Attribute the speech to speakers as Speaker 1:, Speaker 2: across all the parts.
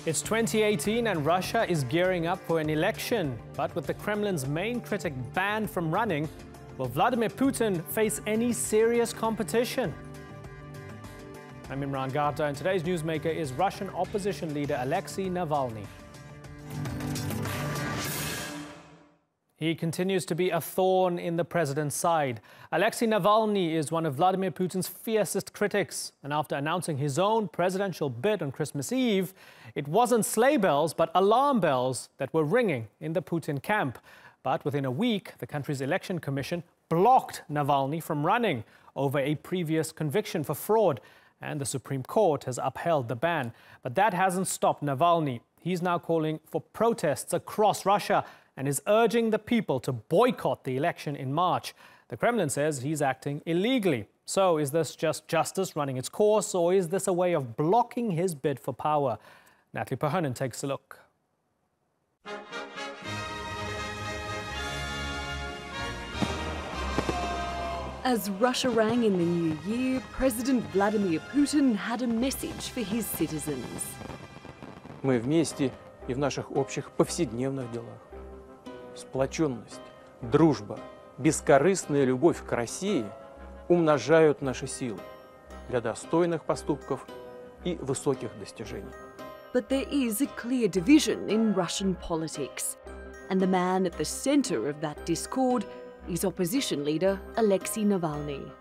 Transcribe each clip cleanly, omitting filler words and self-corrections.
Speaker 1: It's 2018 and Russia is gearing up for an election. But with the Kremlin's main critic banned from running, will Vladimir Putin face any serious competition? I'm Imran Gata, and today's newsmaker is Russian opposition leader Alexei Navalny. He continues to be a thorn in the president's side. Alexei Navalny is one of Vladimir Putin's fiercest critics. And after announcing his own presidential bid on Christmas Eve, it wasn't sleigh bells, but alarm bells that were ringing in the Putin camp. But within a week, the country's election commission blocked Navalny from running over a previous conviction for fraud. And the Supreme Court has upheld the ban. But that hasn't stopped Navalny. He's now calling for protests across Russia and is urging the people to boycott the election in March. The Kremlin says he's acting illegally. So is this just justice running its course, or is this a way of blocking his bid for power? Natalie Perhonen takes a look.
Speaker 2: As Russia rang in the new year, President Vladimir Putin had a message for his citizens.
Speaker 3: Мы вместе и в наших общих повседневных делах. Сплоченность, дружба, бескорыстная любовь к России умножают наши силы для достойных поступков и высоких достижений.
Speaker 2: But there is a clear division in Russian politics. And the man at the center of that discord is opposition leader Alexei Navalny.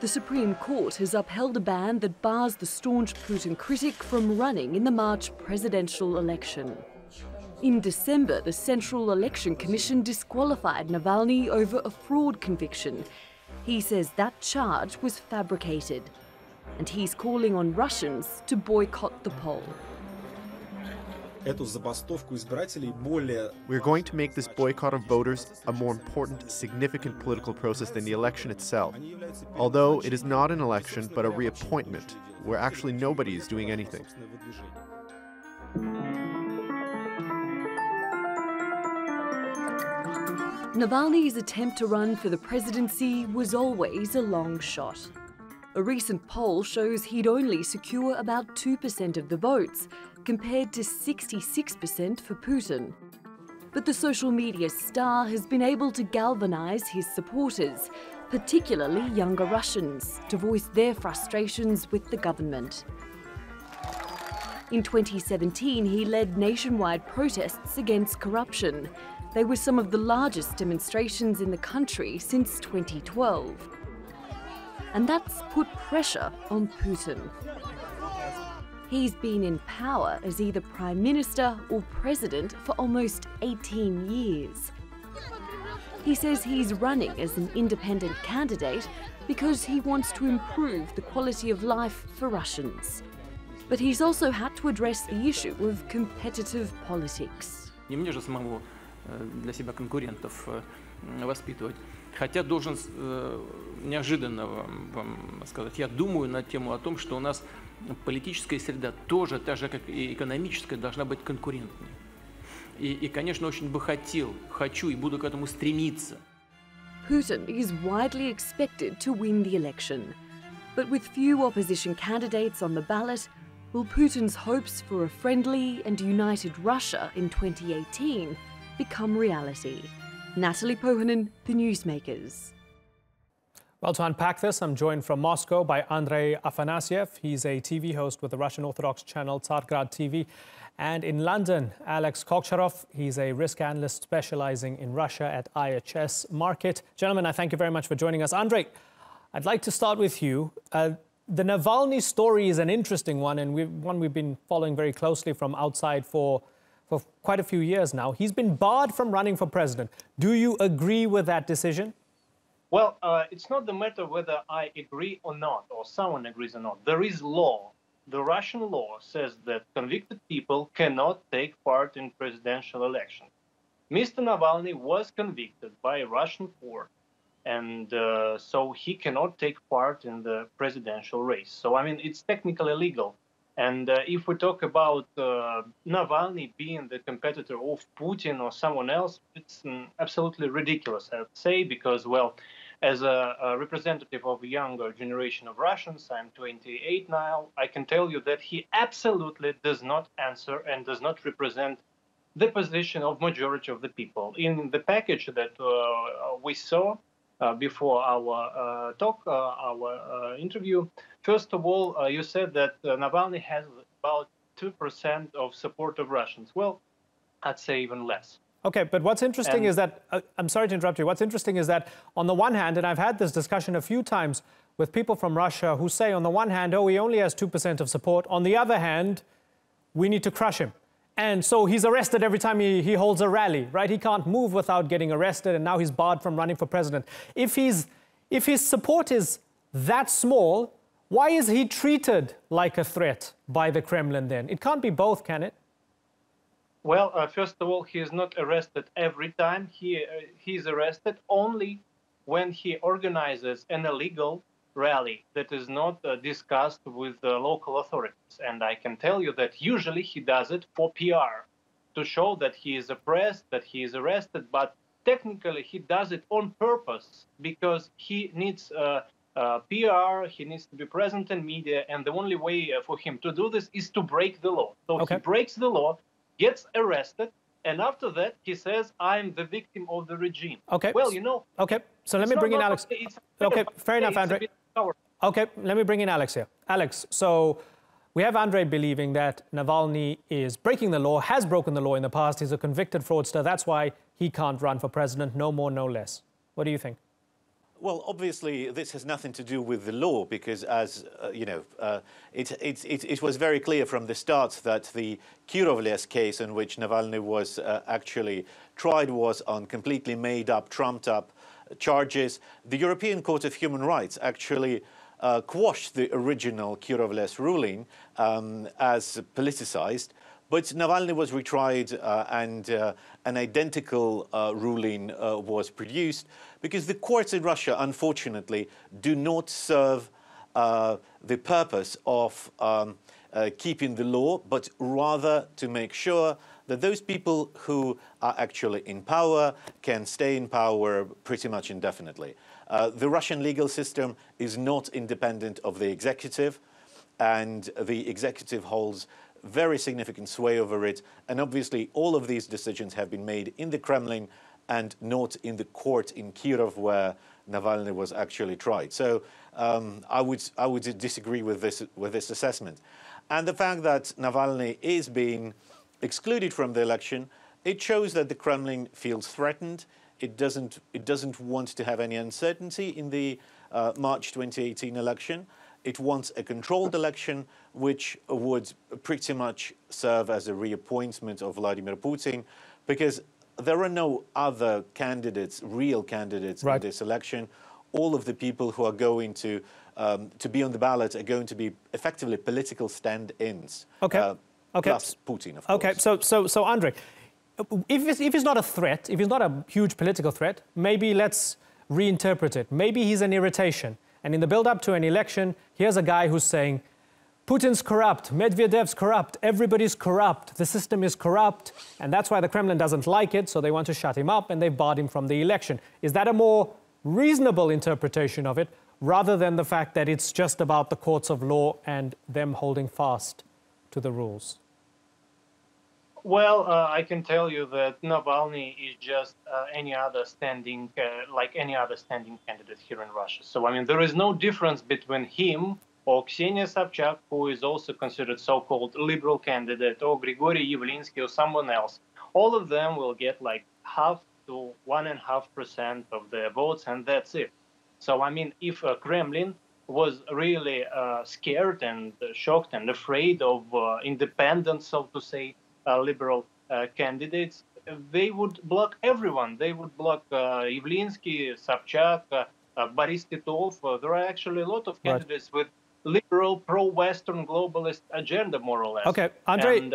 Speaker 2: The Supreme Court has upheld a ban that bars the staunch Putin critic from running in the March presidential election. In December, the Central Election Commission disqualified Navalny over a fraud conviction. He says that charge was fabricated, and he's calling on Russians to boycott the poll.
Speaker 4: We're going to make this boycott of voters a more important, significant political process than the election itself. Although it is not an election, but a reappointment, where actually nobody is doing anything.
Speaker 2: Navalny's attempt to run for the presidency was always a long shot. A recent poll shows he'd only secure about 2% of the votes, compared to 66% for Putin. But the social media star has been able to galvanize his supporters, particularly younger Russians, to voice their frustrations with the government. In 2017, he led nationwide protests against corruption. They were some of the largest demonstrations in the country since 2012. And that's put pressure on Putin. He's been in power as either Prime Minister or President for almost 18 years. He says he's running as an independent candidate because he wants to improve the quality of life for Russians. But he's also had to address the issue of competitive politics.
Speaker 3: Для себя конкурентов воспитывать. Хотя должен неожиданно вам сказать, я думаю на тему о том, что у нас политическая среда тоже, так же как и экономическая, должна быть конкурентной. И, конечно, очень бы хочу и буду к этому стремиться.
Speaker 2: Putin is widely expected to win the election. But with few opposition candidates on the ballot, will Putin's hopes for a friendly and united Russia in 2018 become reality? Natalie Perhonen, The Newsmakers.
Speaker 1: Well, to unpack this, I'm joined from Moscow by Andrei Afanasyev. He's a TV host with the Russian Orthodox channel Tsargrad TV. And in London, Alex Kokcharov. He's a risk analyst specializing in Russia at IHS Markit. Gentlemen, I thank you very much for joining us. Andrei, I'd like to start with you. The Navalny story is an interesting one, and one we've been following very closely from outside for quite a few years now. He's been barred from running for president. Do you agree with that decision?
Speaker 5: Well, it's not the matter whether I agree or not, or someone agrees or not. There is law. The Russian law says that convicted people cannot take part in presidential elections. Mr. Navalny was convicted by a Russian court, and so he cannot take part in the presidential race. So, I mean, it's technically legal. And if we talk about Navalny being the competitor of Putin or someone else, it's absolutely ridiculous, I would say, because, well, as a representative of a younger generation of Russians, I'm 28 now, I can tell you that he absolutely does not answer and does not represent the position of majority of the people. In the package that we saw before our our interview, first of all, you said that Navalny has about 2% of support of Russians. Well, I'd say even less.
Speaker 1: Okay, but what's interesting is that, I'm sorry to interrupt you, what's interesting is that on the one hand, and I've had this discussion a few times with people from Russia who say on the one hand, oh, he only has 2% of support. On the other hand, we need to crush him. And so he's arrested every time he holds a rally, right? He can't move without getting arrested, and now he's barred from running for president. If his support is that small, why is he treated like a threat by the Kremlin then? It can't be both, can it?
Speaker 5: Well, first of all, he is not arrested every time. He's arrested only when he organizes an illegal rally that is not discussed with the local authorities. And I can tell you that usually he does it for PR, to show that he is oppressed, that he is arrested. But technically, he does it on purpose because he needs PR, he needs to be present in media. And the only way for him to do this is to break the law. So he breaks the law, gets arrested, and after that, he says, I'm the victim of the regime.
Speaker 1: Okay.
Speaker 5: Well, you know.
Speaker 1: Okay, so let me bring in Alex. Okay, fair enough, Andrei. Okay, let me bring in Alex here. Alex, so we have Andrei believing that Navalny is breaking the law, has broken the law in the past. He's a convicted fraudster. That's why he can't run for president, no more, no less. What do you think?
Speaker 6: Well, obviously, this has nothing to do with the law because, as you know, it was very clear from the start that the Kirovles case in which Navalny was actually tried was on completely made-up, trumped-up charges. The European Court of Human Rights actually quashed the original Kirovles ruling as politicized. But Navalny was retried and an identical ruling was produced because the courts in Russia, unfortunately, do not serve the purpose of keeping the law, but rather to make sure that those people who are actually in power can stay in power pretty much indefinitely. The Russian legal system is not independent of the executive, and the executive holds very significant sway over it. And obviously, all of these decisions have been made in the Kremlin and not in the court in Kirov where Navalny was actually tried. So I would disagree with this assessment. And the fact that Navalny is being excluded from the election, it shows that the Kremlin feels threatened. It doesn't want to have any uncertainty in the March 2018 election. It wants a controlled election, which would pretty much serve as a reappointment of Vladimir Putin, because there are no other candidates, real candidates in this election. All of the people who are going to be on the ballot are going to be effectively political stand-ins. Okay. Plus Putin, of course.
Speaker 1: Okay. So Andrei, if he's not a threat, if he's not a huge political threat, maybe let's reinterpret it. Maybe he's an irritation. And in the build-up to an election, here's a guy who's saying, Putin's corrupt, Medvedev's corrupt, everybody's corrupt, the system is corrupt, and that's why the Kremlin doesn't like it, so they want to shut him up, and they've barred him from the election. Is that a more reasonable interpretation of it, rather than the fact that it's just about the courts of law and them holding fast to the rules?
Speaker 5: Well, I can tell you that Navalny is just any other standing, like any other standing candidate here in Russia. So, I mean, there is no difference between him or Ksenia Sobchak, who is also considered so-called liberal candidate, or Grigory Yavlinsky or someone else. All of them will get like 0.5 to 1.5% of the votes, and that's it. So, I mean, if Kremlin was really scared and shocked and afraid of independent, so to say, liberal candidates, they would block everyone. They would block Yavlinsky, Sobchak, Boris Titov. There are actually a lot of candidates with liberal, pro-Western, globalist agenda, more or less.
Speaker 1: Okay, Andrei,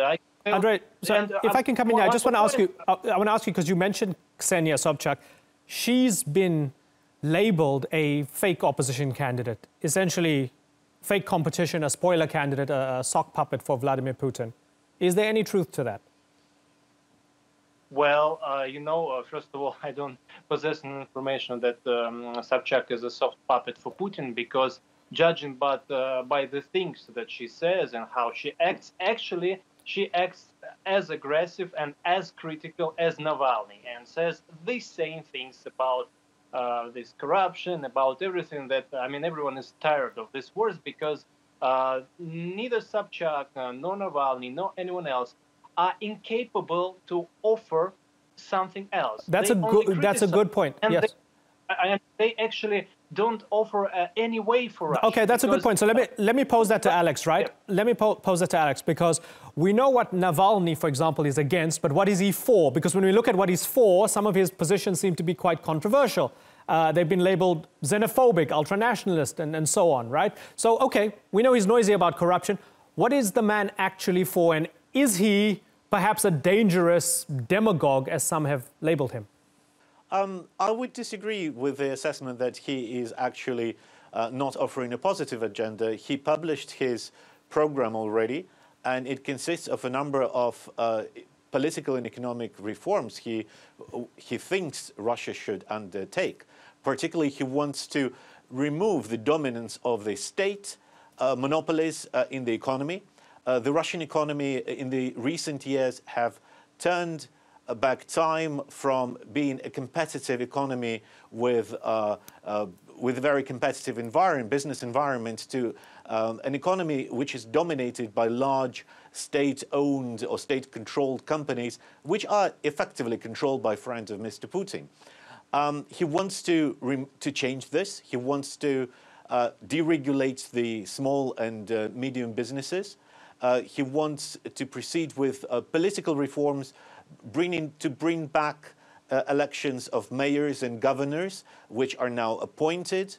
Speaker 1: so if I can come in here, I just want to ask you, because you mentioned Ksenia Sobchak. She's been labeled a fake opposition candidate, essentially fake competition, a spoiler candidate, a sock puppet for Vladimir Putin. Is there any truth to that?
Speaker 5: Well, first of all, I don't possess any information that Sobchak is a soft puppet for Putin, because judging by the things that she says and how she acts, actually, she acts as aggressive and as critical as Navalny, and says the same things about this corruption, about everything that, everyone is tired of these words, because neither Sobchak, nor Navalny, nor anyone else are incapable to offer something else.
Speaker 1: That's a good point. Yes.
Speaker 5: They actually don't offer any way for us.
Speaker 1: Okay, that's a good point. So let me pose that to Alex, right? Yeah. Let me pose that to Alex, because we know what Navalny, for example, is against, but what is he for? Because when we look at what he's for, some of his positions seem to be quite controversial. They've been labeled xenophobic, ultranationalist, and so on, right? So, okay, we know he's noisy about corruption. What is the man actually for, and is he perhaps a dangerous demagogue, as some have labeled him?
Speaker 6: I would disagree with the assessment that he is actually not offering a positive agenda. He published his program already, and it consists of a number of political and economic reforms he thinks Russia should undertake. Particularly, he wants to remove the dominance of the state monopolies in the economy. The Russian economy in the recent years have turned back time from being a competitive economy with a very competitive business environment, to an economy which is dominated by large state-owned or state-controlled companies, which are effectively controlled by friends of Mr. Putin. He wants to change this. He wants to deregulate the small and medium businesses. He wants to proceed with political reforms, bring back elections of mayors and governors, which are now appointed,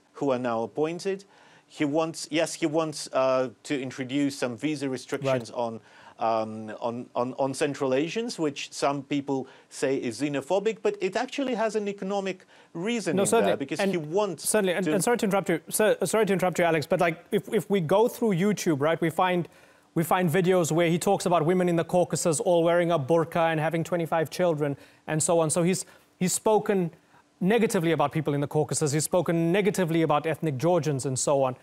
Speaker 6: He wants to introduce some visa restrictions on Central Asians, which some people say is xenophobic, but it actually has an economic reason there, because he wants
Speaker 1: certainly. And sorry to interrupt you, sorry to interrupt you, Alex, but like if we go through YouTube, right, we find videos where he talks about women in the Caucasus all wearing a burqa and having 25 children and so on. So he's spoken negatively about people in the Caucasus. He's spoken negatively about ethnic Georgians and so on.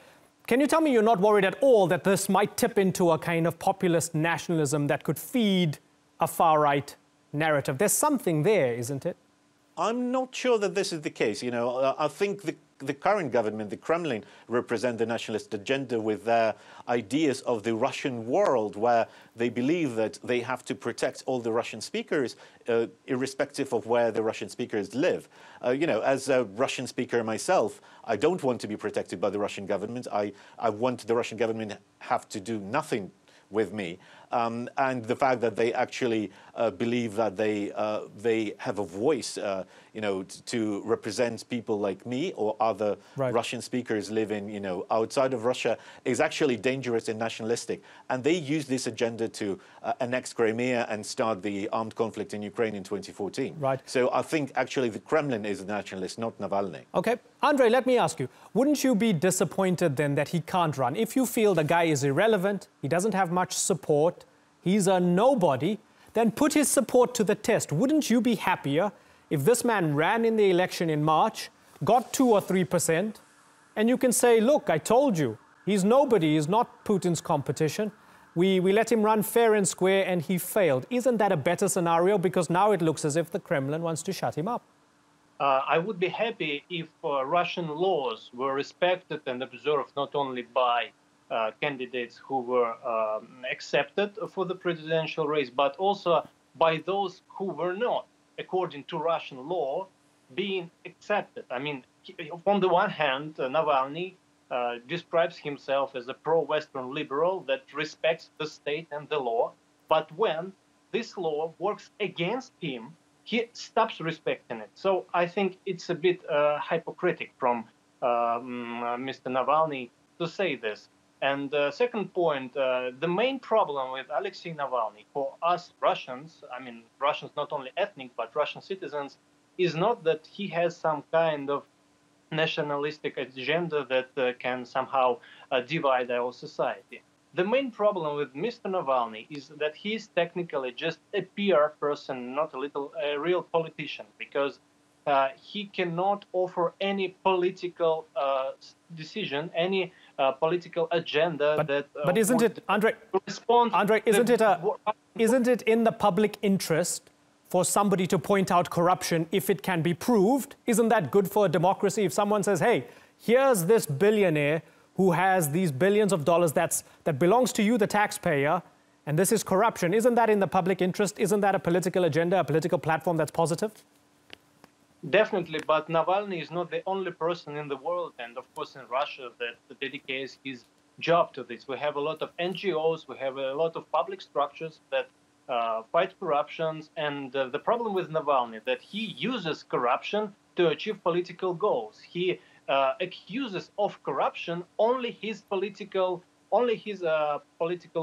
Speaker 1: Can you tell me you're not worried at all that this might tip into a kind of populist nationalism that could feed a far-right narrative? There's something there, isn't it?
Speaker 6: I'm not sure that this is the case. I think the current government, the Kremlin, represent the nationalist agenda with their ideas of the Russian world, where they believe that they have to protect all the Russian speakers, irrespective of where the Russian speakers live. As a Russian speaker myself, I don't want to be protected by the Russian government. I want the Russian government have to do nothing with me. And the fact that they actually believe that they have a voice, to represent people like me or other Russian speakers living, outside of Russia, is actually dangerous and nationalistic. And they use this agenda to annex Crimea and start the armed conflict in Ukraine in 2014.
Speaker 1: Right.
Speaker 6: So I think actually the Kremlin is a nationalist, not Navalny.
Speaker 1: Okay. Andrei, let me ask you, wouldn't you be disappointed then that he can't run? If you feel the guy is irrelevant, he doesn't have much support, he's a nobody, then put his support to the test. Wouldn't you be happier if this man ran in the election in March, got 2 or 3%, and you can say, look, I told you, he's nobody, he's not Putin's competition. We let him run fair and square and he failed. Isn't that a better scenario? Because now it looks as if the Kremlin wants to shut him up.
Speaker 5: I would be happy if Russian laws were respected and observed not only by candidates who were accepted for the presidential race, but also by those who were not, according to Russian law, being accepted. I mean, on the one hand, Navalny describes himself as a pro-Western liberal that respects the state and the law, but when this law works against him, he stops respecting it. So I think it's a bit hypocritical from Mr. Navalny to say this. And second point, the main problem with Alexei Navalny for us Russians, I mean Russians not only ethnic but Russian citizens, is not that he has some kind of nationalistic agenda that can somehow divide our society. The main problem with Mr. Navalny is that he is technically just a PR person, not a real politician, because he cannot offer any political decision, any political agenda
Speaker 1: But isn't it, Andrei? Andrei, isn't it in the public interest for somebody to point out corruption if it can be proved? Isn't that good for a democracy? If someone says, "Hey, here's this billionaire who has these billions of dollars that belongs to you, the taxpayer, and this is corruption," isn't that in the public interest? Isn't that a political agenda, a political platform that's positive?
Speaker 5: Definitely, but Navalny is not the only person in the world, and of course in Russia, that dedicates his job to this. We have a lot of NGOs, we have a lot of public structures that fight corruptions, and the problem with Navalny that he uses corruption to achieve political goals. He accuses of corruption only his political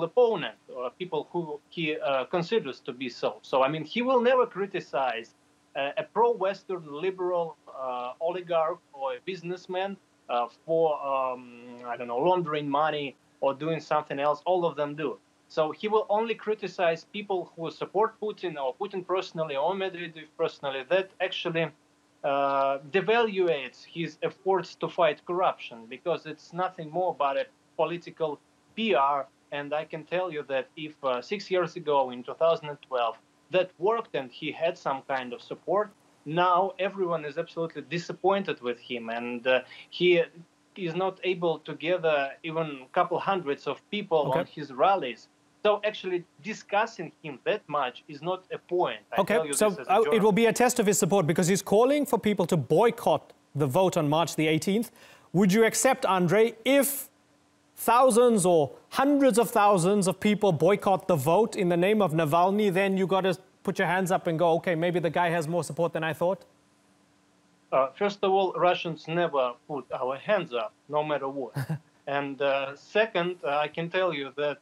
Speaker 5: opponent, or people who he considers to be so. So, I mean, he will never criticize a pro-Western liberal oligarch or a businessman for, I don't know, laundering money or doing something else. All of them do. So he will only criticize people who support Putin or Putin personally or Medvedev personally. That actually devaluates his efforts to fight corruption, because it's nothing more but a political PR. And I can tell you that if 6 years ago in 2012 that worked and he had some kind of support, now everyone is absolutely disappointed with him, and he is not able to gather even a couple hundreds of people on his rallies. So actually discussing him that much is not a point.
Speaker 1: It will be a test of his support, because he's calling for people to boycott the vote on March the 18th. Would you accept, Andrei, if thousands or hundreds of thousands of people boycott the vote in the name of Navalny, then you got to put your hands up and go, okay, maybe the guy has more support than I thought?
Speaker 5: First of all, Russians never put our hands up, no matter what. And second, I can tell you that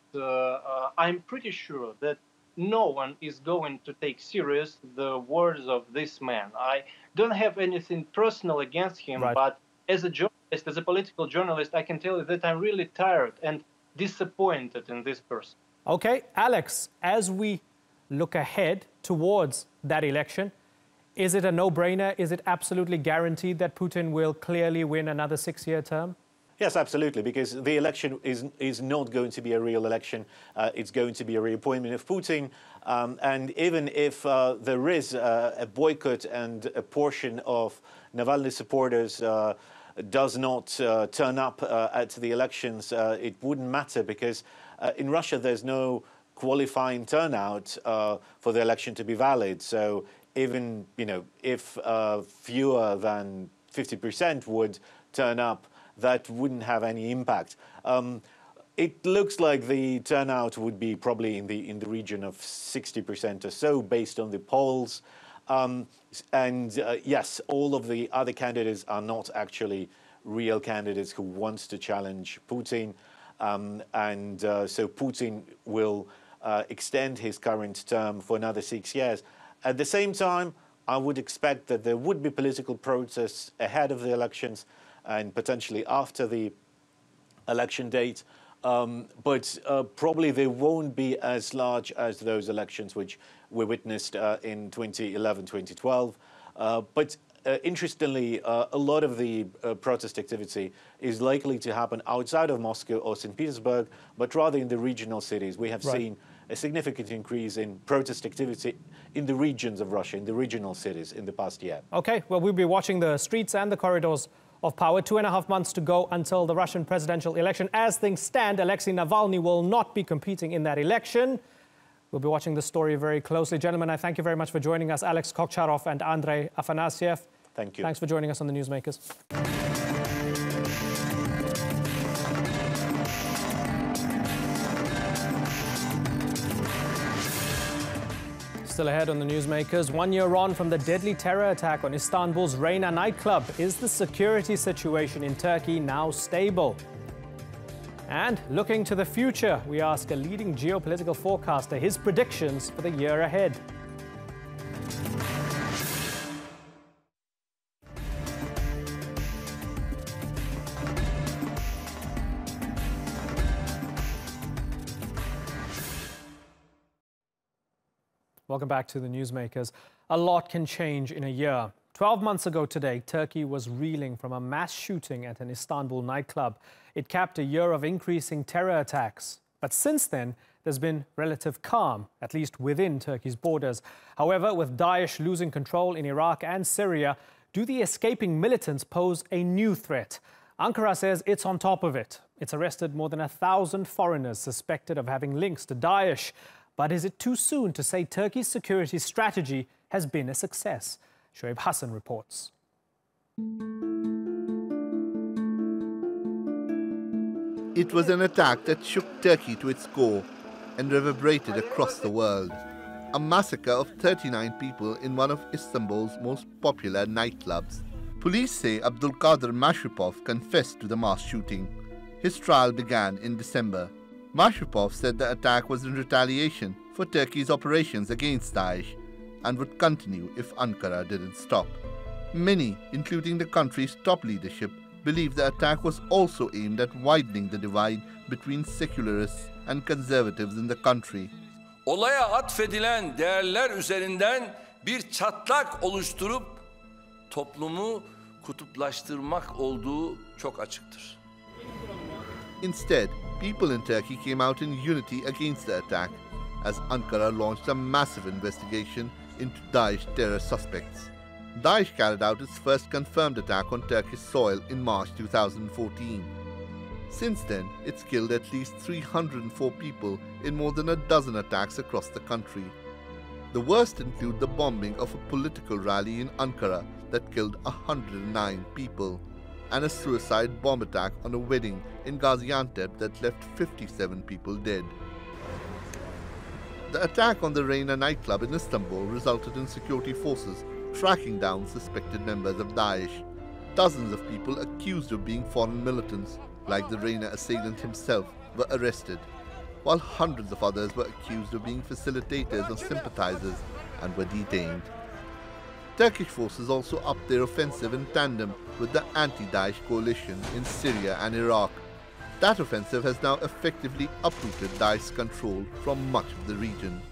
Speaker 5: I'm pretty sure that no one is going to take serious the words of this man. I don't have anything personal against him, but as a journalist, as a political journalist, I can tell you that I'm really tired and disappointed in this person.
Speaker 1: Okay, Alex, as we look ahead towards that election, is it a no-brainer? Is it absolutely guaranteed that Putin will clearly win another 6-year term?
Speaker 6: Yes, absolutely, because the election is not going to be a real election. It's going to be a reappointment of Putin. And even if there is a boycott and a portion of Navalny supporters does not turn up at the elections, it wouldn't matter, because in Russia there's no qualifying turnout for the election to be valid. So even, if fewer than 50% would turn up, that wouldn't have any impact. It looks like the turnout would be probably in the region of 60% or so, based on the polls. Yes, all of the other candidates are not actually real candidates who want to challenge Putin. So Putin will extend his current term for another 6 years. At the same time, I would expect that there would be political protests ahead of the elections and potentially after the election date. But probably they won't be as large as those elections which we witnessed in 2011, 2012. But interestingly, a lot of the protest activity is likely to happen outside of Moscow or St. Petersburg, but rather in the regional cities. We have seen a significant increase in protest activity in the regions of Russia, in the regional cities in the past year. Okay,
Speaker 1: well, we'll be watching the streets and the corridors of power. 2.5 months to go until the Russian presidential election. As things stand, Alexei Navalny will not be competing in that election. We'll be watching the story very closely. Gentlemen, I thank you very much for joining us, Alex Kokcharov and Andrei Afanasyev.
Speaker 6: Thank you.
Speaker 1: Thanks for joining us on the Newsmakers. Still ahead on the Newsmakers, 1 year on from the deadly terror attack on Istanbul's Reina nightclub, is the security situation in Turkey now stable? And looking to the future, we ask a leading geopolitical forecaster his predictions for the year ahead. Welcome back to the Newsmakers. A lot can change in a year. 12 months ago today, Turkey was reeling from a mass shooting at an Istanbul nightclub. It capped a year of increasing terror attacks. But since then, there's been relative calm, at least within Turkey's borders. However, with Daesh losing control in Iraq and Syria, do the escaping militants pose a new threat? Ankara says it's on top of it. It's arrested more than 1,000 foreigners suspected of having links to Daesh. But is it too soon to say Turkey's security strategy has been a success? Shoaib Hassan reports.
Speaker 7: It was an attack that shook Turkey to its core and reverberated across the world. A massacre of 39 people in one of Istanbul's most popular nightclubs. Police say Abdulkadir Mashripov confessed to the mass shooting. His trial began in December. Mashripov said the attack was in retaliation for Turkey's operations against Daesh and would continue if Ankara didn't stop. Many, including the country's top leadership, believe the attack was also aimed at widening the divide between secularists and conservatives in the country.
Speaker 8: Olaya atfedilen değerler üzerinden bir çatlak oluşturup toplumu kutuplaştırmak olduğu çok açıktır.
Speaker 7: Instead, people in Turkey came out in unity against the attack as Ankara launched a massive investigation into Daesh terror suspects. Daesh carried out its first confirmed attack on Turkish soil in March 2014. Since then, it's killed at least 304 people in more than a dozen attacks across the country. The worst include the bombing of a political rally in Ankara that killed 109 people, and a suicide bomb attack on a wedding in Gaziantep that left 57 people dead. The attack on the Reina nightclub in Istanbul resulted in security forces tracking down suspected members of Daesh. Dozens of people accused of being foreign militants, like the Reina assailant himself, were arrested, while hundreds of others were accused of being facilitators or sympathizers and were detained. Turkish forces also upped their offensive in tandem with the anti-Daesh coalition in Syria and Iraq. That offensive has now effectively uprooted Daesh's control from much of the region.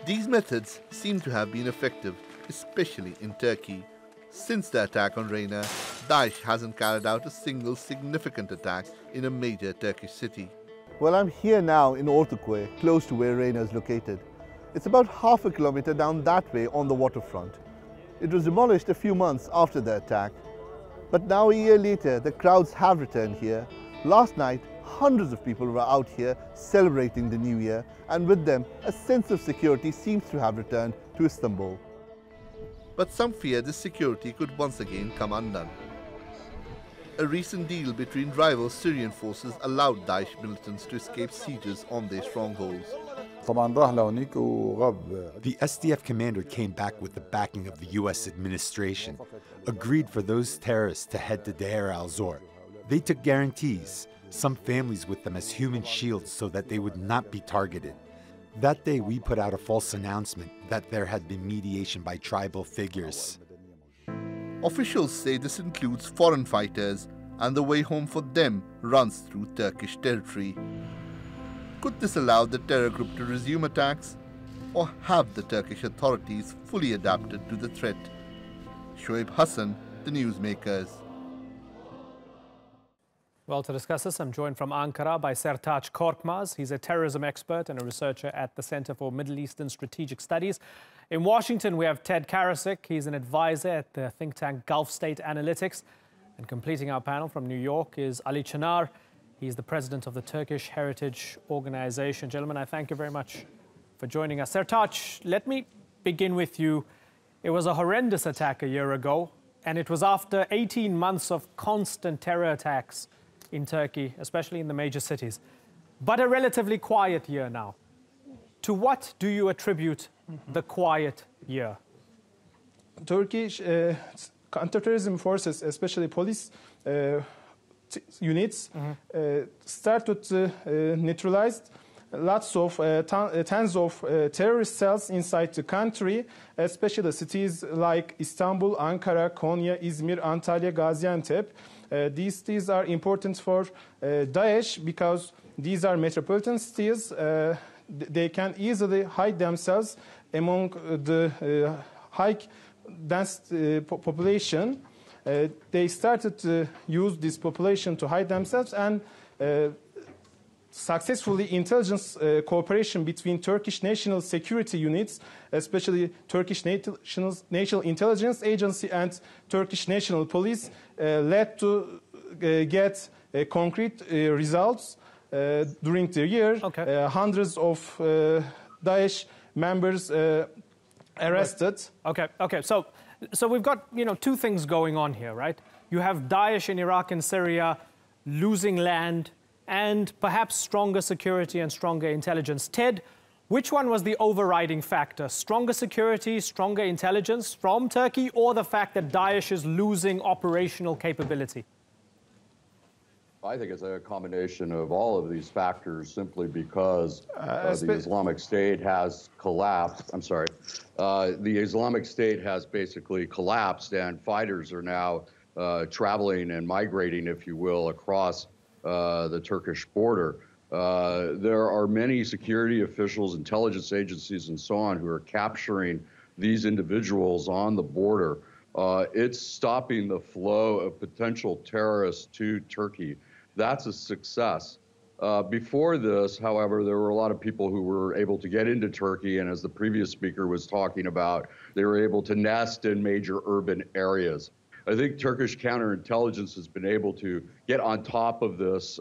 Speaker 7: These methods seem to have been effective, especially in Turkey. Since the attack on Reina, Daesh hasn't carried out a single significant attack in a major Turkish city. Well, I'm here now in Ortaköy, close to where Reina is located. It's about half a kilometer down that way on the waterfront. It was demolished a few months after the attack. But now, a year later, the crowds have returned here. Last night, hundreds of people were out here celebrating the new year, and with them, a sense of security seems to have returned to Istanbul. But some fear this security could once again come undone. A recent deal between rival Syrian forces allowed Daesh militants to escape sieges on their strongholds.
Speaker 9: The SDF commander came back with the backing of the US administration, agreed for those terrorists to head to Deir al-Zor. They took guarantees, some families with them as human shields so that they would not be targeted. That day we put out a false announcement that there had been mediation by tribal figures.
Speaker 7: Officials say this includes foreign fighters, and the way home for them runs through Turkish territory. Could this allow the terror group to resume attacks, or have the Turkish authorities fully adapted to the threat? Shoaib Hassan, the Newsmakers.
Speaker 1: Well, to discuss this, I'm joined from Ankara by Sertaç Korkmaz. He's a terrorism expert and a researcher at the Center for Middle Eastern Strategic Studies. In Washington, we have Ted Karasik. He's an advisor at the think tank Gulf State Analytics. And completing our panel from New York is Ali Çınar. He's the president of the Turkish Heritage Organization. Gentlemen, I thank you very much for joining us. Sertaç, let me begin with you. It was a horrendous attack a year ago, and it was after 18 months of constant terror attacks in Turkey, especially in the major cities, but a relatively quiet year now. To what do you attribute the quiet year?
Speaker 10: Turkish counterterrorism forces, especially police units, started to neutralize lots of tens of terrorist cells inside the country, especially cities like Istanbul, Ankara, Konya, Izmir, Antalya, Gaziantep. These cities are important for Daesh because these are metropolitan cities. They can easily hide themselves among the high dense population. They started to use this population to hide themselves, and successfully intelligence cooperation between Turkish national security units, especially Turkish National Intelligence Agency and Turkish National Police, led to get concrete results during the year.
Speaker 1: Okay.
Speaker 10: Hundreds of Daesh members arrested.
Speaker 1: Okay. So we've got, two things going on here, right? You have Daesh in Iraq and Syria losing land and perhaps stronger security and stronger intelligence. Ted, which one was the overriding factor? Stronger security, stronger intelligence from Turkey, or the fact that Daesh is losing operational capability?
Speaker 11: I think it's a combination of all of these factors, simply because the Islamic State has collapsed. I'm sorry. The Islamic State has basically collapsed, and fighters are now traveling and migrating, if you will, across the Turkish border. There are many security officials, intelligence agencies, and so on who are capturing these individuals on the border. It's stopping the flow of potential terrorists to Turkey. That's a success. Before this, however, there were a lot of people who were able to get into Turkey, and as the previous speaker was talking about, they were able to nest in major urban areas. I think Turkish counterintelligence has been able to get on top of this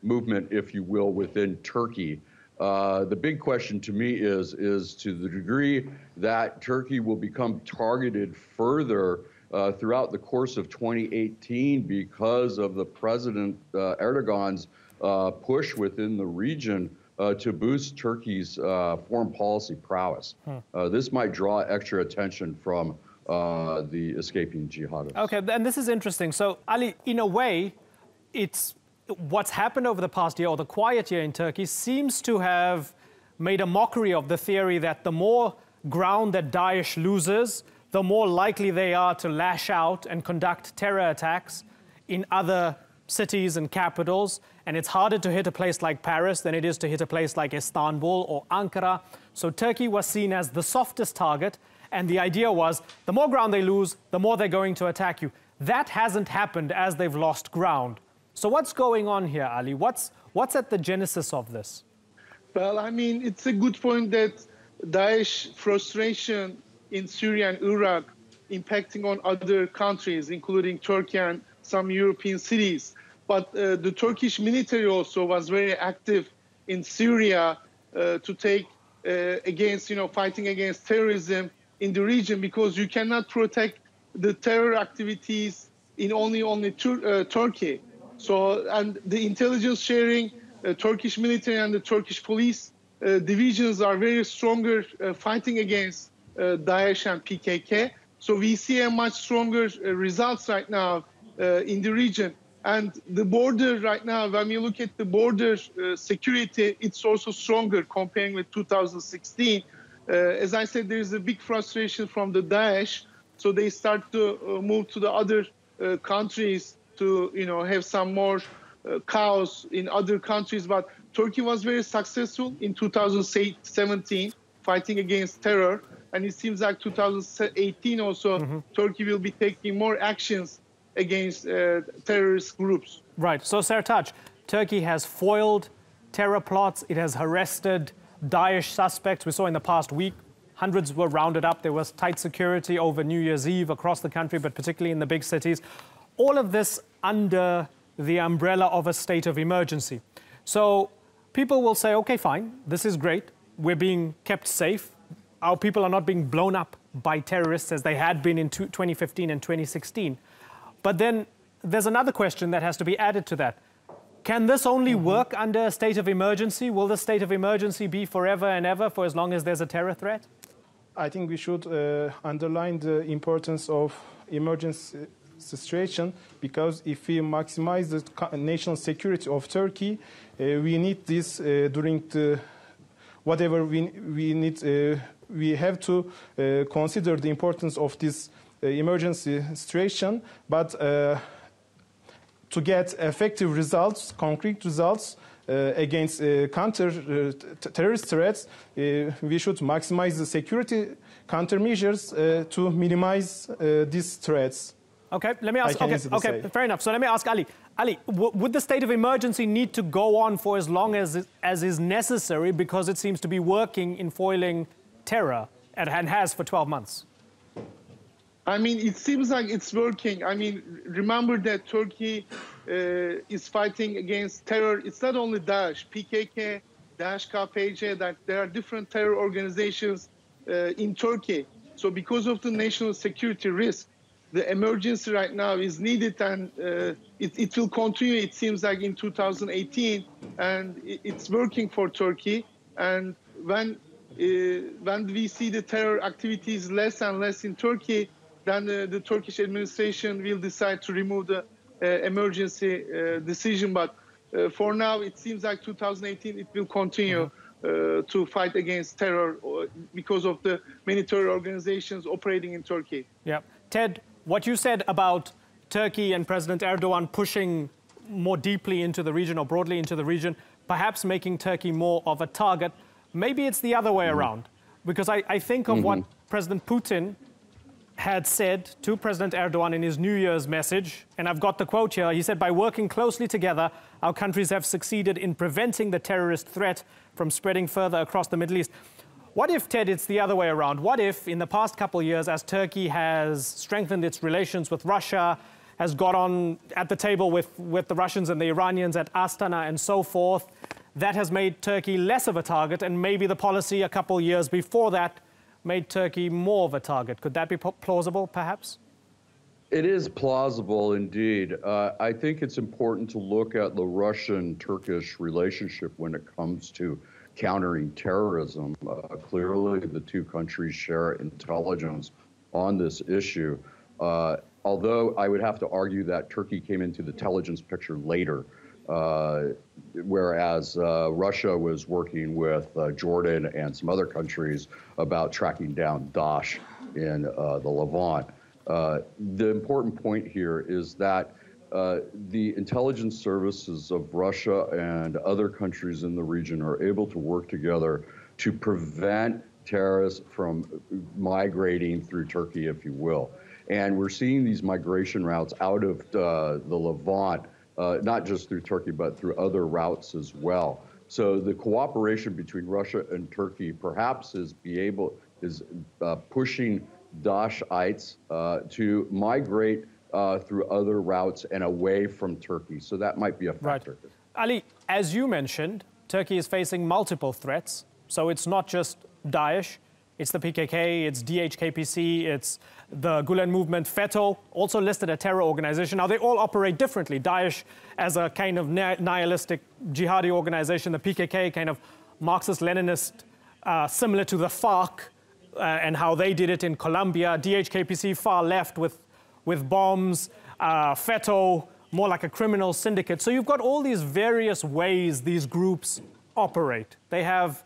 Speaker 11: movement, if you will, within Turkey. The big question to me is to the degree that Turkey will become targeted further throughout the course of 2018 because of the President Erdogan's push within the region to boost Turkey's foreign policy prowess. This might draw extra attention from the escaping jihadists.
Speaker 1: Okay, and this is interesting. So, Ali, in a way, it's what's happened over the past year, or the quiet year in Turkey, seems to have made a mockery of the theory that the more ground that Daesh loses, the more likely they are to lash out and conduct terror attacks in other cities and capitals. And it's harder to hit a place like Paris than it is to hit a place like Istanbul or Ankara. So Turkey was seen as the softest target. And the idea was, the more ground they lose, the more they're going to attack you. That hasn't happened as they've lost ground. So what's going on here, Ali? What's at the genesis of this?
Speaker 12: Well, I mean, it's a good point that Daesh frustration in Syria and Iraq impacting on other countries, including Turkey and some European cities. But the Turkish military also was very active in Syria to take against, fighting against terrorism in the region, because you cannot protect the terror activities in only Turkey. So, and the intelligence sharing, Turkish military and the Turkish police divisions are very stronger fighting against Daesh and PKK. So we see a much stronger results right now in the region. And the border right now, when we look at the border security, it's also stronger comparing with 2016. As I said, there's a big frustration from the Daesh. So they start to move to the other countries to, have some more chaos in other countries. But Turkey was very successful in 2017 fighting against terror. And it seems like 2018 also, Turkey will be taking more actions against terrorist groups.
Speaker 1: Right. So, Sertaç, Turkey has foiled terror plots. It has arrested Daesh suspects. We saw in the past week, hundreds were rounded up. There was tight security over New Year's Eve across the country, but particularly in the big cities. All of this under the umbrella of a state of emergency. So people will say, okay, fine, this is great. We're being kept safe. Our people are not being blown up by terrorists as they had been in 2015 and 2016. But then there's another question that has to be added to that. Can this only work under a state of emergency? Will the state of emergency be forever and ever for as long as there's a terror threat?
Speaker 10: I think we should underline the importance of emergency situation, because if we maximize the national security of Turkey, we need this during the whatever we need. We have to consider the importance of this emergency situation. But to get effective results, concrete results against counter-terrorist threats, we should maximize the security countermeasures to minimize these threats.
Speaker 1: Okay, let me ask. Okay, fair enough. So let me ask Ali. Ali, would the state of emergency need to go on for as long as is necessary because it seems to be working in foiling terror and has for 12 months?
Speaker 12: I mean, it seems like it's working. I mean, remember that Turkey is fighting against terror. It's not only Daesh, PKK, Daesh, KPC, that there are different terror organizations in Turkey. So because of the national security risk, the emergency right now is needed, and it will continue, it seems like, in 2018, and it's working for Turkey. And when we see the terror activities less and less in Turkey, then the Turkish administration will decide to remove the emergency decision. But for now, it seems like 2018, it will continue to fight against terror because of the many terror organizations operating in Turkey.
Speaker 1: Yeah. Ted, what you said about Turkey and President Erdogan pushing more deeply into the region or broadly into the region, perhaps making Turkey more of a target, maybe it's the other way around. Because I think of what President Putin had said to President Erdogan in his New Year's message, and I've got the quote here. He said, "By working closely together, our countries have succeeded in preventing the terrorist threat from spreading further across the Middle East." What if, Ted, it's the other way around? What if, in the past couple of years, as Turkey has strengthened its relations with Russia, has got on at the table with the Russians and the Iranians at Astana and so forth, that has made Turkey less of a target, and maybe the policy a couple of years before that made Turkey more of a target? Could that be plausible, perhaps?
Speaker 11: It is plausible indeed. I think it's important to look at the Russian-Turkish relationship when it comes to countering terrorism. Clearly, the two countries share intelligence on this issue. Although I would have to argue that Turkey came into the intelligence picture later, whereas Russia was working with Jordan and some other countries about tracking down Daesh in the Levant. The important point here is that the intelligence services of Russia and other countries in the region are able to work together to prevent terrorists from migrating through Turkey, if you will. And we're seeing these migration routes out of the Levant, not just through Turkey, but through other routes as well. So the cooperation between Russia and Turkey perhaps is pushing Daeshites to migrate through other routes and away from Turkey. So that might be a factor.
Speaker 1: Right. Ali, as you mentioned, Turkey is facing multiple threats. So it's not just Daesh, it's the PKK, it's DHKPC, it's the Gulen movement, FETÖ, also listed a terror organization. Now, they all operate differently. Daesh as a kind of nihilistic jihadi organization, the PKK kind of Marxist-Leninist, similar to the FARC and how they did it in Colombia, DHKPC far left with bombs, FETÖ, more like a criminal syndicate. So you've got all these various ways these groups operate. They have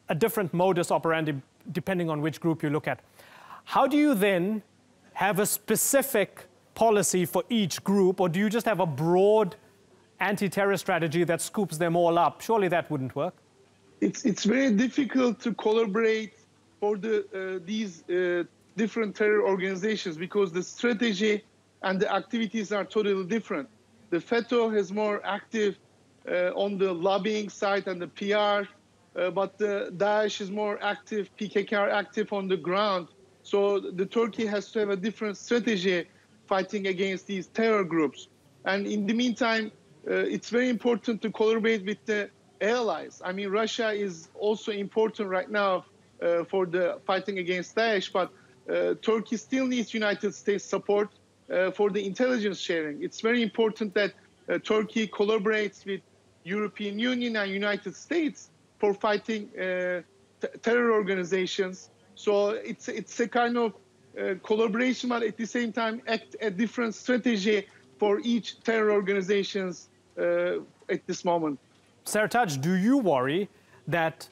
Speaker 1: a different modus operandi depending on which group you look at. How do you then have a specific policy for each group, or do you just have a broad anti-terror strategy that scoops them all up? Surely that wouldn't work.
Speaker 12: It's very difficult to collaborate for these different terror organizations because the strategy and the activities are totally different. The FETÖ is more active on the lobbying side and the PR, but the Daesh is more active, PKK are active on the ground. So the Turkey has to have a different strategy fighting against these terror groups. And in the meantime, it's very important to collaborate with the allies. I mean, Russia is also important right now for the fighting against Daesh, but Turkey still needs United States support for the intelligence sharing. It's very important that Turkey collaborates with European Union and United States for fighting terror organizations. So it's a kind of collaboration, but at the same time act a different strategy for each terror organizations at this moment.
Speaker 1: Sertaç, do you worry that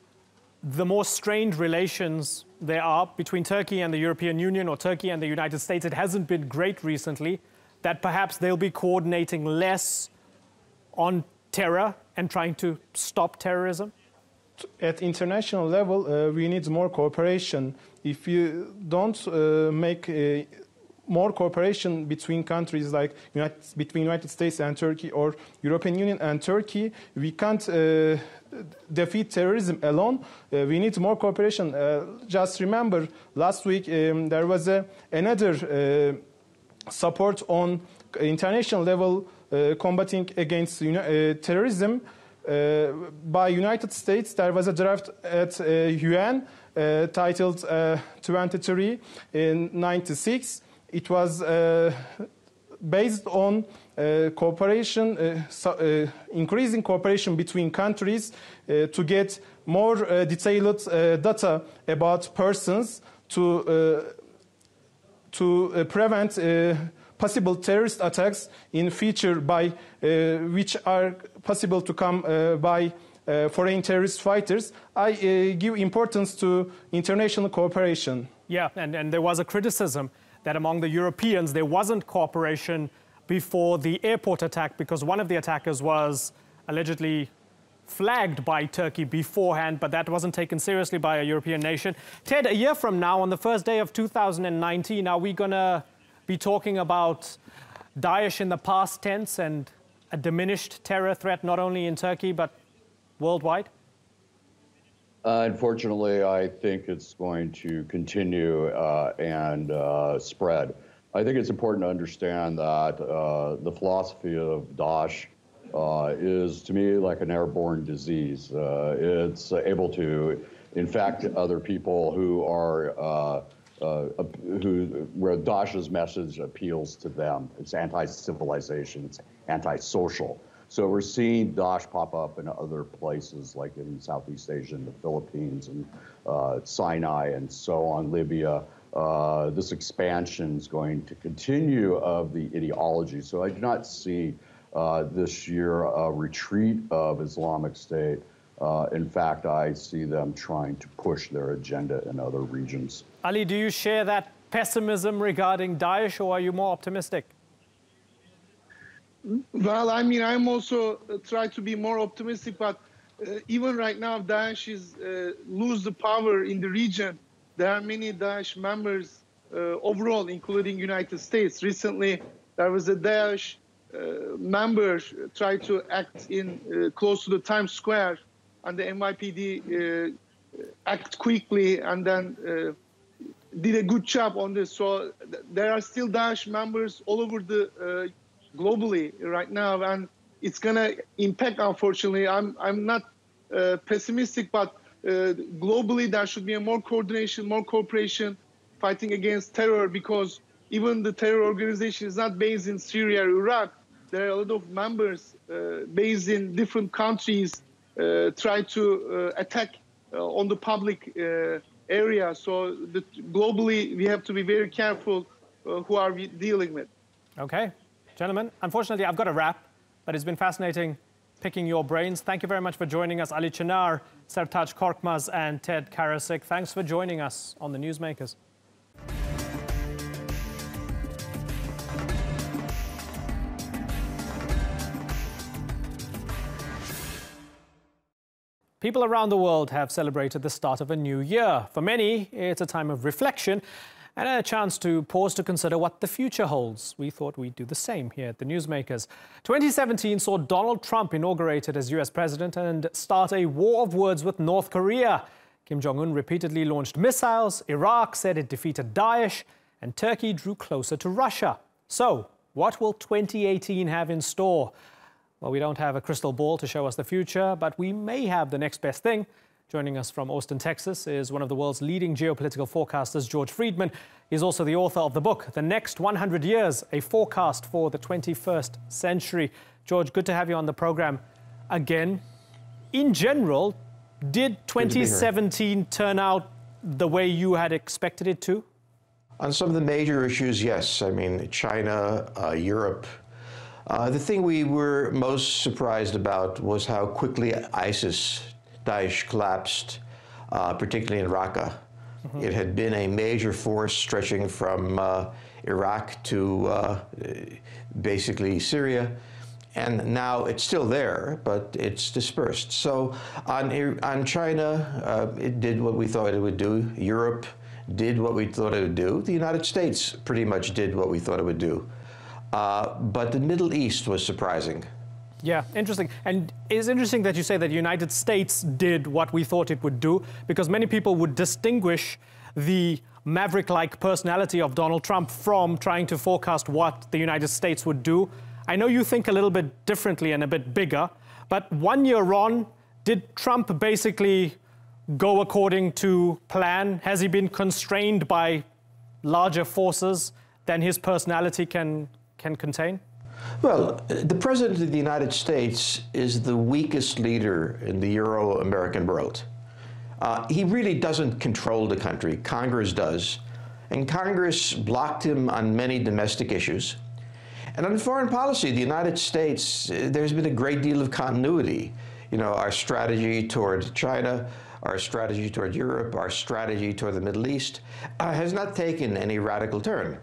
Speaker 1: the more strained relations there are between Turkey and the European Union or Turkey and the United States, it hasn't been great recently, that perhaps they'll be coordinating less on terror and trying to stop terrorism?
Speaker 10: At international level, we need more cooperation. If you don't make more cooperation between countries like between United States and Turkey or European Union and Turkey, we can't defeat terrorism alone. We need more cooperation. Just remember, last week there was another support on international level combating against terrorism by United States. There was a draft at UN titled 2396. It was based on cooperation, increasing cooperation between countries to get more detailed data about persons to prevent possible terrorist attacks in future by which are possible to come by foreign terrorist fighters. I give importance to international cooperation.
Speaker 1: Yeah, and there was a criticism that among the Europeans there wasn't cooperation before the airport attack because one of the attackers was allegedly flagged by Turkey beforehand, but that wasn't taken seriously by a European nation. Ted, a year from now, on the first day of 2019, are we going to be talking about Daesh in the past tense and a diminished terror threat not only in Turkey but worldwide?
Speaker 11: Unfortunately, I think it's going to continue and spread. I think it's important to understand that the philosophy of Daesh is, to me, like an airborne disease. It's able to infect other people who are where Daesh's message appeals to them. It's anti-civilization, it's anti-social. So we're seeing Daesh pop up in other places, like in Southeast Asia, and the Philippines, and Sinai, and so on, Libya. This expansion is going to continue of the ideology. So I do not see this year a retreat of Islamic State. In fact, I see them trying to push their agenda in other regions.
Speaker 1: Ali, do you share that pessimism regarding Daesh, or are you more optimistic?
Speaker 12: Well, I mean, I'm also trying to be more optimistic, but even right now, Daesh is lose the power in the region. There are many Daesh members overall, including United States. Recently, there was a Daesh member tried to act in close to the Times Square, and the NYPD act quickly and then did a good job on this. So there are still Daesh members all over the globally right now, and it's gonna impact. Unfortunately, I'm not pessimistic, but globally there should be a more coordination, more cooperation, fighting against terror, because even the terror organization is not based in Syria or Iraq. There are a lot of members based in different countries try to attack on the public area. So globally, we have to be very careful who are we dealing with.
Speaker 1: Okay. Gentlemen, unfortunately, I've got to wrap, but it's been fascinating picking your brains. Thank you very much for joining us, Ali Çınar, Sertaç Korkmaz, and Ted Karasik. Thanks for joining us on the Newsmakers. People around the world have celebrated the start of a new year. For many, it's a time of reflection and a chance to pause to consider what the future holds. We thought we'd do the same here at the Newsmakers. 2017 saw Donald Trump inaugurated as US president and start a war of words with North Korea. Kim Jong-un repeatedly launched missiles, Iraq said it defeated Daesh, and Turkey drew closer to Russia. So, what will 2018 have in store? Well, we don't have a crystal ball to show us the future, but we may have the next best thing. Joining us from Austin, Texas, is one of the world's leading geopolitical forecasters, George Friedman. He's also the author of the book, The Next 100 Years, a Forecast for the 21st Century. George, good to have you on the program again. In general, did 2017 turn out the way you had expected it to?
Speaker 13: On some of the major issues, yes. I mean, China, Europe. The thing we were most surprised about was how quickly Daesh collapsed, particularly in Raqqa. Mm-hmm. It had been a major force stretching from Iraq to basically Syria. And now it's still there, but it's dispersed. So on China, it did what we thought it would do. Europe did what we thought it would do. The United States pretty much did what we thought it would do. But the Middle East was surprising.
Speaker 1: Yeah, interesting. And it's interesting that you say that the United States did what we thought it would do, because many people would distinguish the maverick-like personality of Donald Trump from trying to forecast what the United States would do. I know you think a little bit differently and a bit bigger, but 1 year on, did Trump basically go according to plan? Has he been constrained by larger forces than his personality can contain?
Speaker 13: Well, the President of the United States is the weakest leader in the Euro-American world. He really doesn't control the country. Congress does. And Congress blocked him on many domestic issues. And on foreign policy, the United States, there's been a great deal of continuity. You know, our strategy toward China, our strategy toward Europe, our strategy toward the Middle East has not taken any radical turn.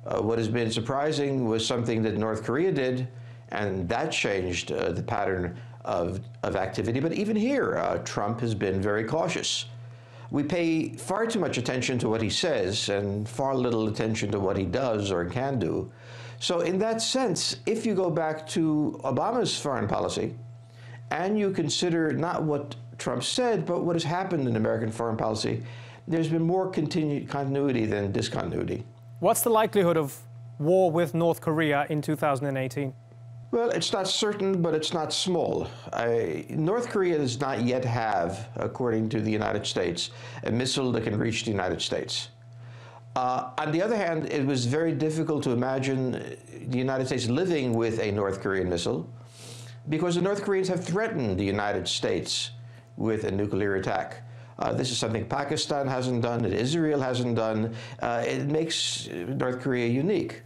Speaker 13: What has been surprising was something that North Korea did, and that changed the pattern of activity. But even here, Trump has been very cautious. We pay far too much attention to what he says and far little attention to what he does or can do. So in that sense, if you go back to Obama's foreign policy and you consider not what Trump said, but what has happened in American foreign policy, there's been more continuity than discontinuity.
Speaker 1: What's the likelihood of war with North Korea in 2018?
Speaker 13: Well, it's not certain, but it's not small. North Korea does not yet have, according to the United States, a missile that can reach the United States. On the other hand, it was very difficult to imagine the United States living with a North Korean missile because the North Koreans have threatened the United States with a nuclear attack. This is something Pakistan hasn't done, that Israel hasn't done. It makes North Korea unique.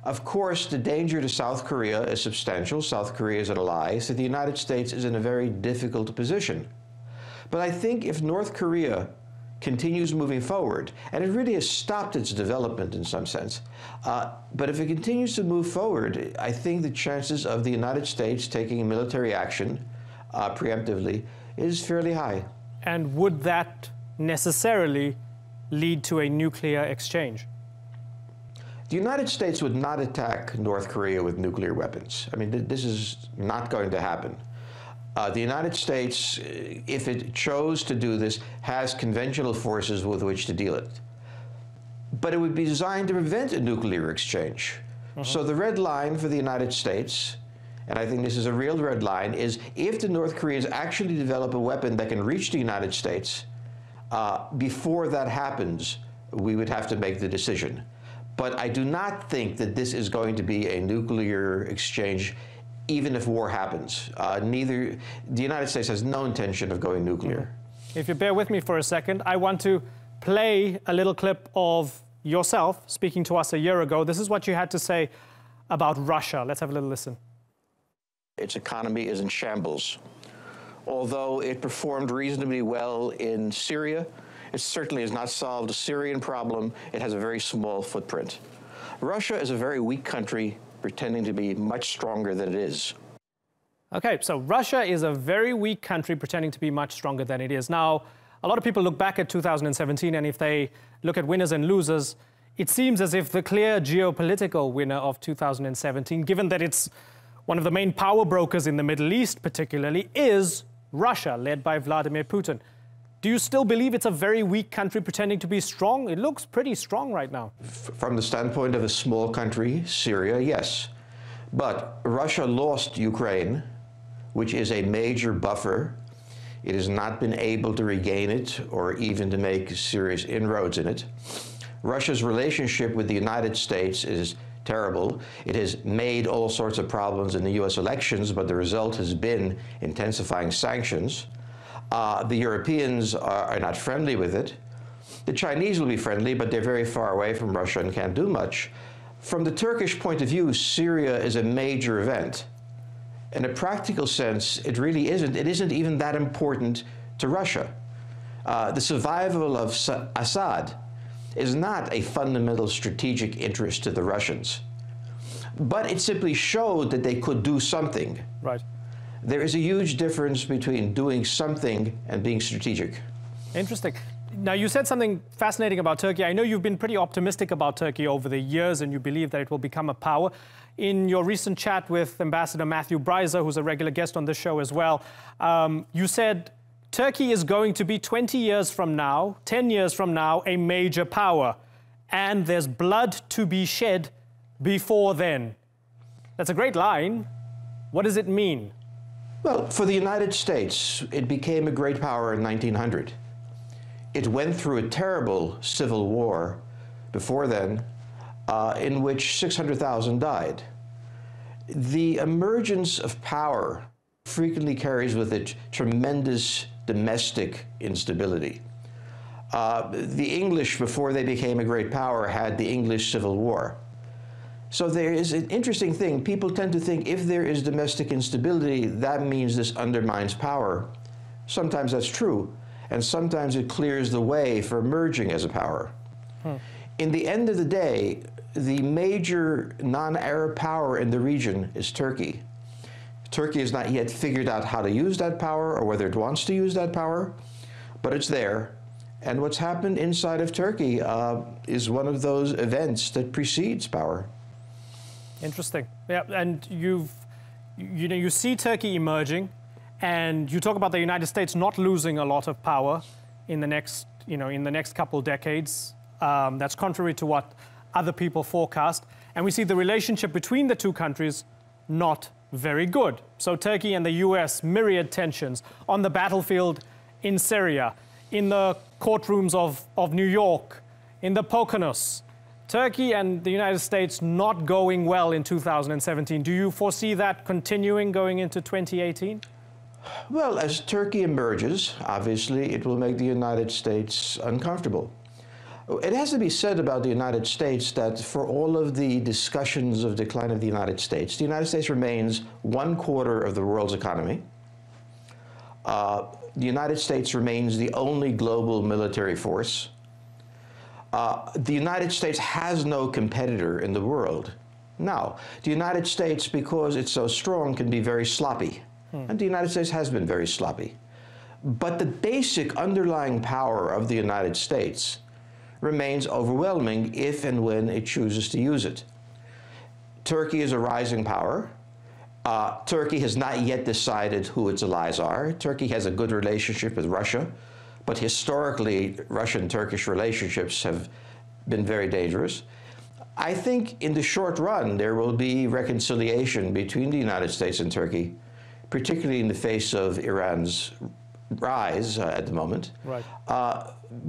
Speaker 13: Of course, the danger to South Korea is substantial. South Korea is an ally, so the United States is in a very difficult position. But I think if North Korea continues moving forward, and it really has stopped its development in some sense, but if it continues to move forward, I think the chances of the United States taking military action preemptively is fairly high.
Speaker 1: And would that necessarily lead to a nuclear exchange?
Speaker 13: The United States would not attack North Korea with nuclear weapons. I mean, this is not going to happen. The United States, if it chose to do this, has conventional forces with which to deal with it. But it would be designed to prevent a nuclear exchange. So the red line for the United States, and I think this is a real red line, is if the North Koreans actually develop a weapon that can reach the United States, before that happens, we would have to make the decision. But I do not think that this is going to be a nuclear exchange, even if war happens. The United States has no intention of going nuclear.
Speaker 1: If you bear with me for a second, I want to play a little clip of yourself speaking to us a year ago. This is what you had to say about Russia. Let's have a little listen.
Speaker 13: Its economy is in shambles. Although it performed reasonably well in Syria, it certainly has not solved the Syrian problem. It has a very small footprint. Russia is a very weak country pretending to be much stronger than it is.
Speaker 1: Okay, so Russia is a very weak country pretending to be much stronger than it is. Now, a lot of people look back at 2017, and if they look at winners and losers, it seems as if the clear geopolitical winner of 2017, given that it's one of the main power brokers in the Middle East particularly, is Russia, led by Vladimir Putin. Do you still believe it's a very weak country pretending to be strong? It looks pretty strong right now.
Speaker 13: From the standpoint of a small country, Syria, yes. But Russia lost Ukraine, which is a major buffer. It has not been able to regain it or even to make serious inroads in it. Russia's relationship with the United States is terrible. It has made all sorts of problems in the US elections, but the result has been intensifying sanctions. The Europeans are not friendly with it. The Chinese will be friendly, but they're very far away from Russia and can't do much. From the Turkish point of view, Syria is a major event. In a practical sense, it really isn't. It isn't even that important to Russia. The survival of Assad is not a fundamental strategic interest to the Russians, but it simply showed that they could do something.
Speaker 1: Right.
Speaker 13: There is a huge difference between doing something and being strategic.
Speaker 1: Interesting. Now, you said something fascinating about Turkey. I know you've been pretty optimistic about Turkey over the years, and you believe that it will become a power. In your recent chat with Ambassador Matthew Breiser, who's a regular guest on this show as well, you said Turkey is going to be 20 years from now, 10 years from now, a major power, and there's blood to be shed before then. That's a great line. What does it mean?
Speaker 13: Well, for the United States, it became a great power in 1900. It went through a terrible civil war before then, in which 600,000 died. The emergence of power frequently carries with it tremendous domestic instability. The English, before they became a great power, had the English Civil War. So there is an interesting thing. People tend to think if there is domestic instability, that means this undermines power. Sometimes that's true, and sometimes it clears the way for emerging as a power. In the end of the day, the major non-Arab power in the region is Turkey. Turkey has not yet figured out how to use that power or whether it wants to use that power, but it's there. And what's happened inside of Turkey is one of those events that precedes power.
Speaker 1: Interesting. Yeah, and you see Turkey emerging, and you talk about the United States not losing a lot of power in the next, in the next couple decades. That's contrary to what other people forecast. And we see the relationship between the two countries not very good. So Turkey and the US, myriad tensions on the battlefield in Syria, in the courtrooms of New York, in the Poconos. Turkey and the United States not going well in 2017. Do you foresee that continuing going into 2018?
Speaker 13: Well, as Turkey emerges, obviously, it will make the United States uncomfortable. It has to be said about the United States that for all of the discussions of decline of the United States remains 1/4 of the world's economy. The United States remains the only global military force. The United States has no competitor in the world. Now, the United States, because it's so strong, can be very sloppy. And the United States has been very sloppy. But the basic underlying power of the United States remains overwhelming if and when it chooses to use it. Turkey is a rising power. Turkey has not yet decided who its allies are. Turkey has a good relationship with Russia, but historically, Russian-Turkish relationships have been very dangerous. I think in the short run, there will be reconciliation between the United States and Turkey, particularly in the face of Iran's rise at the moment.
Speaker 1: Right.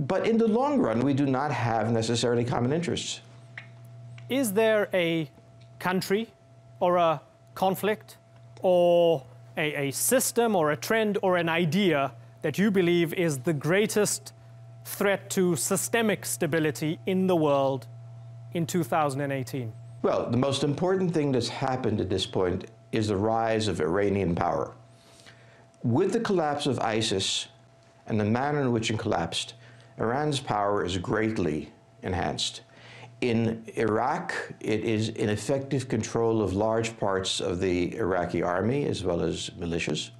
Speaker 13: But in the long run, we do not have necessarily common interests.
Speaker 1: Is there a country or a conflict or a system or a trend or an idea that you believe is the greatest threat to systemic stability in the world in 2018?
Speaker 13: Well, the most important thing that's happened at this point is the rise of Iranian power. With the collapse of ISIS and the manner in which it collapsed, Iran's power is greatly enhanced. In Iraq, it is in effective control of large parts of the Iraqi army as well as militias.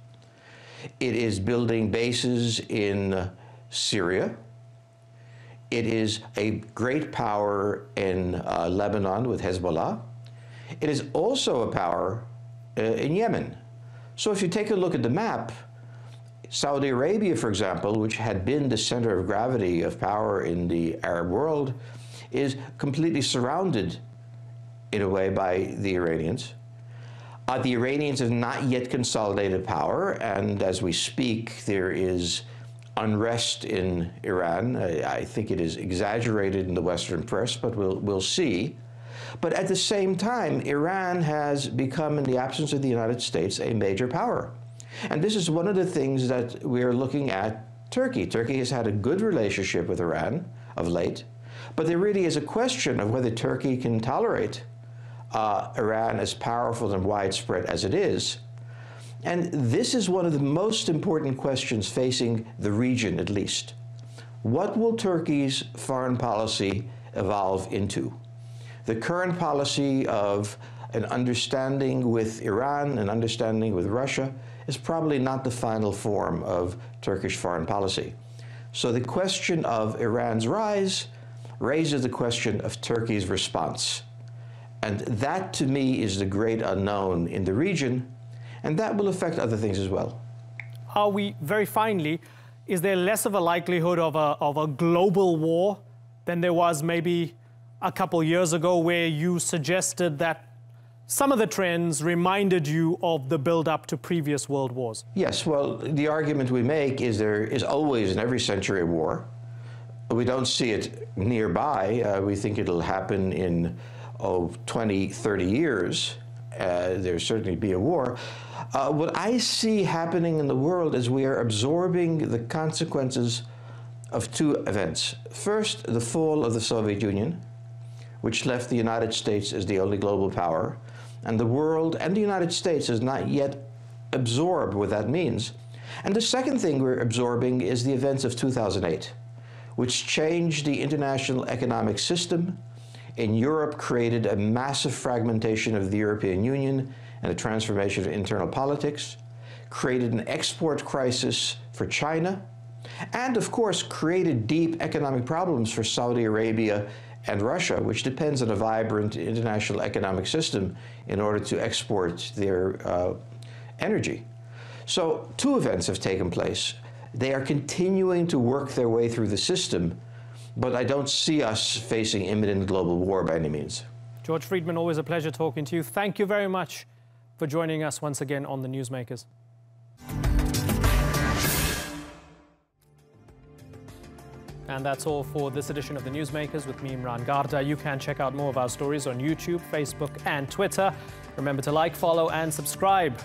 Speaker 13: It is building bases in Syria. It is a great power in Lebanon with Hezbollah. It is also a power in Yemen. So if you take a look at the map, Saudi Arabia, for example, which had been the center of gravity of power in the Arab world, is completely surrounded in a way by the Iranians. The Iranians have not yet consolidated power, and as we speak, there is unrest in Iran. I think it is exaggerated in the Western press, but we'll see. But at the same time, Iran has become, in the absence of the United States, a major power. And this is one of the things that we're looking at Turkey. Turkey has had a good relationship with Iran of late, but there really is a question of whether Turkey can tolerate Iran as powerful and widespread as it is. And this is one of the most important questions facing the region, at least. what will Turkey's foreign policy evolve into? The current policy of an understanding with Iran, an understanding with Russia, is probably not the final form of Turkish foreign policy. So the question of Iran's rise raises the question of Turkey's response. And that, to me, is the great unknown in the region, and that will affect other things as well.
Speaker 1: Are we, very finally, is there less of a likelihood of a global war than there was maybe a couple years ago, where you suggested that some of the trends reminded you of the build-up to previous world wars?
Speaker 13: Yes, well, the argument we make is there is always in every century a war. We don't see it nearby. We think it'll happen in 20, 30 years. There'll certainly be a war. What I see happening in the world is we are absorbing the consequences of two events. First, the fall of the Soviet Union, which left the United States as the only global power, and the world and the United States has not yet absorbed what that means. And the second thing we're absorbing is the events of 2008, which changed the international economic system. In Europe, created a massive fragmentation of the European Union and a transformation of internal politics, created an export crisis for China, and of course created deep economic problems for Saudi Arabia and Russia, which depends on a vibrant international economic system in order to export their energy. So two events have taken place. They are continuing to work their way through the system, but I don't see us facing imminent global war by any means.
Speaker 1: George Friedman, always a pleasure talking to you. Thank you very much for joining us once again on the Newsmakers. And that's all for this edition of the Newsmakers with me, Imran Garda. You can check out more of our stories on YouTube, Facebook and Twitter. Remember to like, follow and subscribe.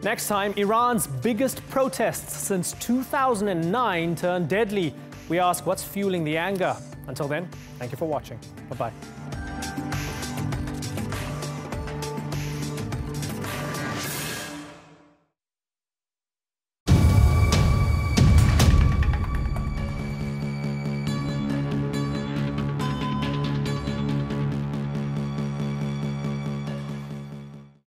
Speaker 1: Next time, Iran's biggest protests since 2009 turn deadly. We ask what's fueling the anger. Until then, thank you for watching. Bye-bye.